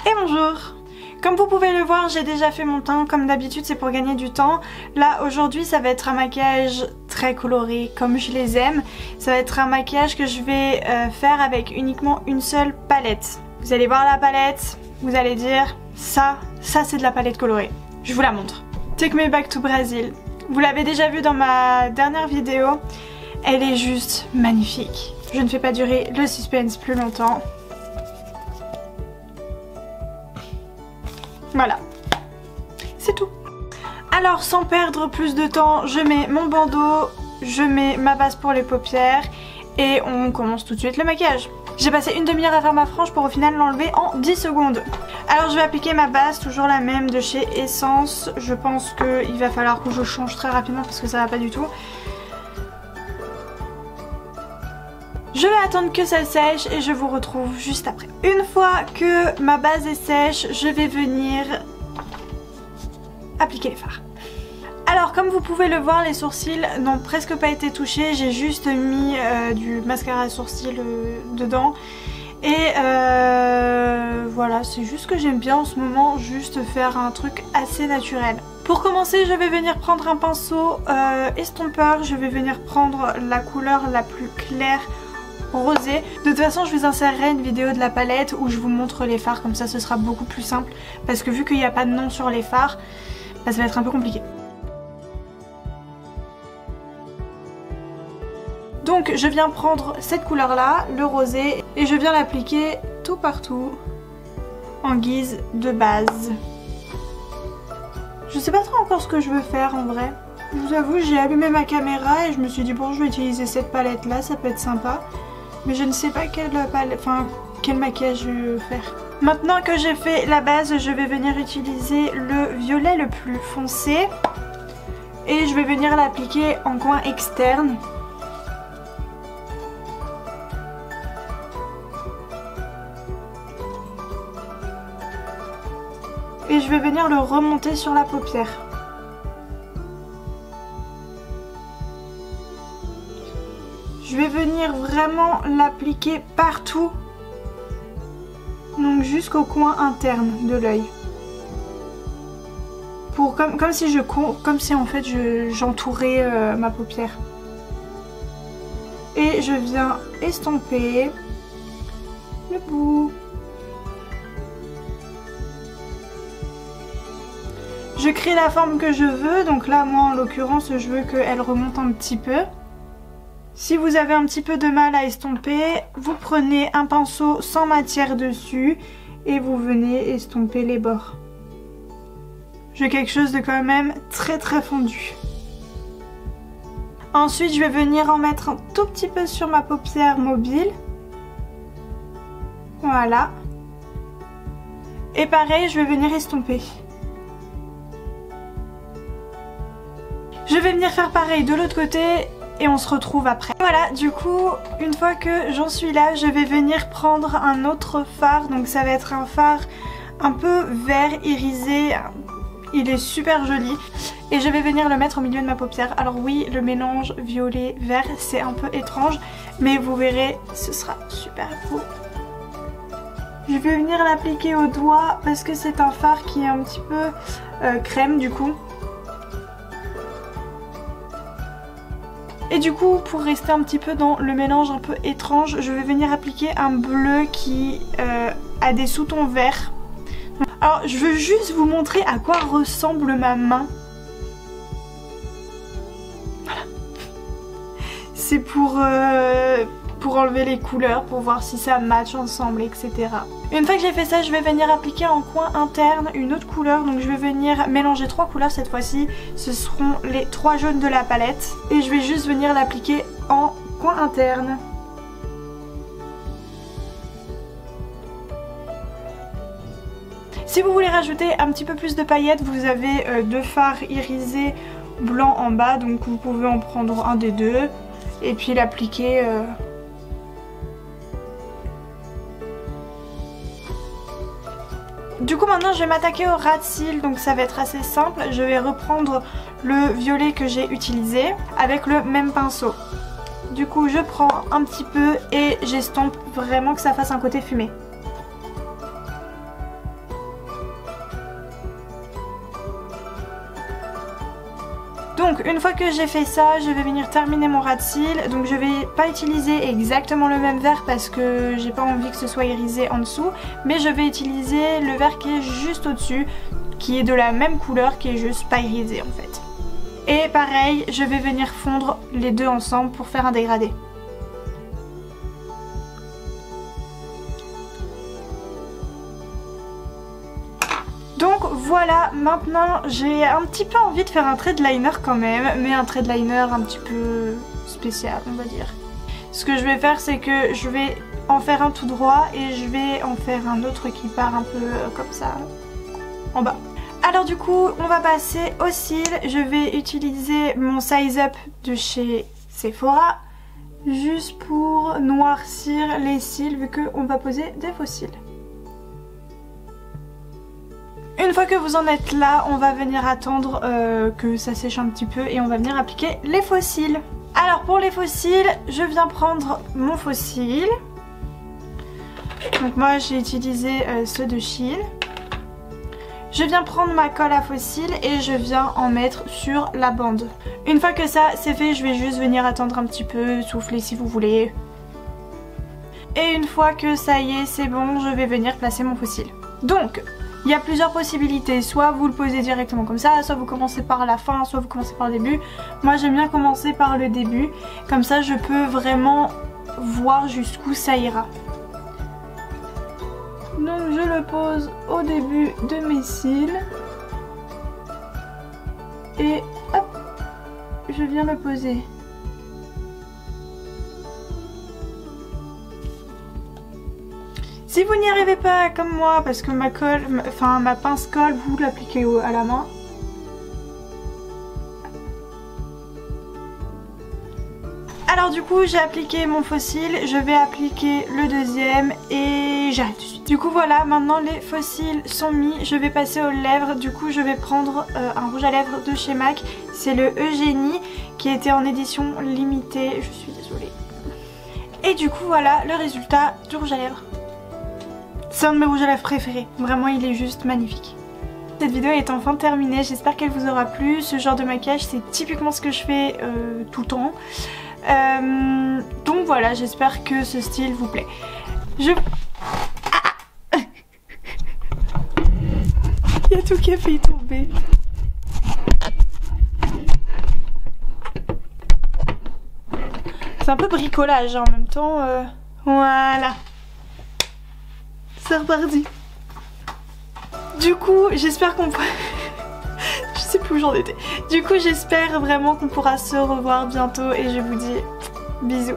Et bonjour! Comme vous pouvez le voir, j'ai déjà fait mon teint, comme d'habitude c'est pour gagner du temps. Là aujourd'hui ça va être un maquillage très coloré comme je les aime. Ça va être un maquillage que je vais faire avec uniquement une seule palette. Vous allez voir la palette, vous allez dire ça c'est de la palette colorée. Je vous la montre. Take Me Back to Brazil. Vous l'avez déjà vu dans ma dernière vidéo, elle est juste magnifique. Je ne fais pas durer le suspense plus longtemps. Voilà, c'est tout. Alors sans perdre plus de temps, je mets mon bandeau, je mets ma base pour les paupières et on commence tout de suite le maquillage. J'ai passé une demi-heure à faire ma frange pour au final l'enlever en 10 secondes. Alors je vais appliquer ma base, toujours la même de chez Essence. Je pense qu'il va falloir que je change très rapidement parce que ça va pas du tout. Je vais attendre que ça sèche et je vous retrouve juste après. Une fois que ma base est sèche, je vais venir appliquer les fards. Alors comme vous pouvez le voir, les sourcils n'ont presque pas été touchés. J'ai juste mis du mascara à sourcils dedans. Et voilà, c'est juste que j'aime bien en ce moment, juste faire un truc assez naturel. Pour commencer, je vais venir prendre un pinceau estompeur. Je vais venir prendre la couleur la plus claire, rosé. De toute façon je vous insérerai une vidéo de la palette où je vous montre les fards, comme ça ce sera beaucoup plus simple parce que vu qu'il n'y a pas de nom sur les fards, bah, ça va être un peu compliqué. Donc je viens prendre cette couleur là, le rosé, et je viens l'appliquer tout partout en guise de base. Je sais pas trop encore ce que je veux faire en vrai. Je vous avoue, j'ai allumé ma caméra et je me suis dit bon, je vais utiliser cette palette là, ça peut être sympa. Mais je ne sais pas quel maquillage je vais faire. Maintenant que j'ai fait la base, je vais venir utiliser le violet le plus foncé. Et je vais venir l'appliquer en coin externe. Et je vais venir le remonter sur la paupière. Je vais venir vraiment l'appliquer partout, donc jusqu'au coin interne de l'œil. Comme si en fait j'entourais ma paupière. Et je viens estomper le bout. Je crée la forme que je veux, donc là moi en l'occurrence je veux qu'elle remonte un petit peu. Si vous avez un petit peu de mal à estomper, vous prenez un pinceau sans matière dessus et vous venez estomper les bords. J'ai quelque chose de quand même très fondu. Ensuite, je vais venir en mettre un tout petit peu sur ma paupière mobile. Voilà. Et pareil, je vais venir estomper. Je vais venir faire pareil de l'autre côté. Et on se retrouve après. Voilà, du coup, une fois que j'en suis là, je vais venir prendre un autre fard. Donc ça va être un fard un peu vert irisé. Il est super joli. Et je vais venir le mettre au milieu de ma paupière. Alors oui, le mélange violet-vert, c'est un peu étrange. Mais vous verrez, ce sera super beau. Je vais venir l'appliquer au doigt parce que c'est un fard qui est un petit peu crème du coup. Et du coup, pour rester un petit peu dans le mélange un peu étrange, je vais venir appliquer un bleu qui a des sous-tons verts. Alors, je veux juste vous montrer à quoi ressemble ma main. Voilà. C'est pour enlever les couleurs, pour voir si ça match ensemble, etc. Une fois que j'ai fait ça, je vais venir appliquer en coin interne une autre couleur. Donc je vais venir mélanger 3 couleurs cette fois-ci. Ce seront les 3 jaunes de la palette. Et je vais juste venir l'appliquer en coin interne. Si vous voulez rajouter un petit peu plus de paillettes, vous avez 2 fards irisés blancs en bas. Donc vous pouvez en prendre un des deux et puis l'appliquer... Du coup maintenant je vais m'attaquer au ras de cils, donc ça va être assez simple. Je vais reprendre le violet que j'ai utilisé avec le même pinceau. Du coup je prends un petit peu et j'estompe vraiment que ça fasse un côté fumé. Donc une fois que j'ai fait ça, je vais venir terminer mon ras de cils. Donc je vais pas utiliser exactement le même verre parce que j'ai pas envie que ce soit irisé en dessous, mais je vais utiliser le verre qui est juste au-dessus, qui est de la même couleur, qui est juste pas irisé en fait. Et pareil, je vais venir fondre les deux ensemble pour faire un dégradé. Donc voilà, maintenant j'ai un petit peu envie de faire un trait de liner quand même, mais un trait de liner un petit peu spécial on va dire. Ce que je vais faire c'est que je vais en faire un tout droit et je vais en faire un autre qui part un peu comme ça en bas. Alors du coup on va passer aux cils, je vais utiliser mon Size Up de chez Sephora juste pour noircir les cils vu qu'on va poser des faux cils. Une fois que vous en êtes là, on va venir attendre que ça sèche un petit peu et on va venir appliquer les faux cils. Alors pour les faux cils, je viens prendre mon faux cil. Donc moi j'ai utilisé ceux de Shein. Je viens prendre ma colle à faux cils et je viens en mettre sur la bande. Une fois que ça c'est fait, je vais juste venir attendre un petit peu, souffler si vous voulez. Et une fois que ça y est, c'est bon, je vais venir placer mon faux cil. Donc il y a plusieurs possibilités, soit vous le posez directement comme ça, soit vous commencez par la fin, soit vous commencez par le début. Moi j'aime bien commencer par le début, comme ça je peux vraiment voir jusqu'où ça ira. Donc je le pose au début de mes cils et hop, je viens le poser. Si vous n'y arrivez pas comme moi, parce que ma colle, enfin ma pince colle, vous l'appliquez à la main. Alors du coup j'ai appliqué mon faux cil, je vais appliquer le deuxième et j'arrête tout de suite. Du coup voilà, maintenant les faux cils sont mis, je vais passer aux lèvres. Du coup je vais prendre un rouge à lèvres de chez MAC, c'est le Eugénie qui était en édition limitée, je suis désolée. Et du coup voilà le résultat du rouge à lèvres. C'est un de mes rouges à lèvres préférés, vraiment il est juste magnifique. Cette vidéo est enfin terminée, j'espère qu'elle vous aura plu. Ce genre de maquillage c'est typiquement ce que je fais tout le temps. Donc voilà, j'espère que ce style vous plaît. Il y a tout qui a failli tomber. C'est un peu bricolage en même temps. Voilà. C'est reparti. Du coup, j'espère qu'on pourra... Je sais plus où j'en étais. Du coup, j'espère vraiment qu'on pourra se revoir bientôt et je vous dis bisous.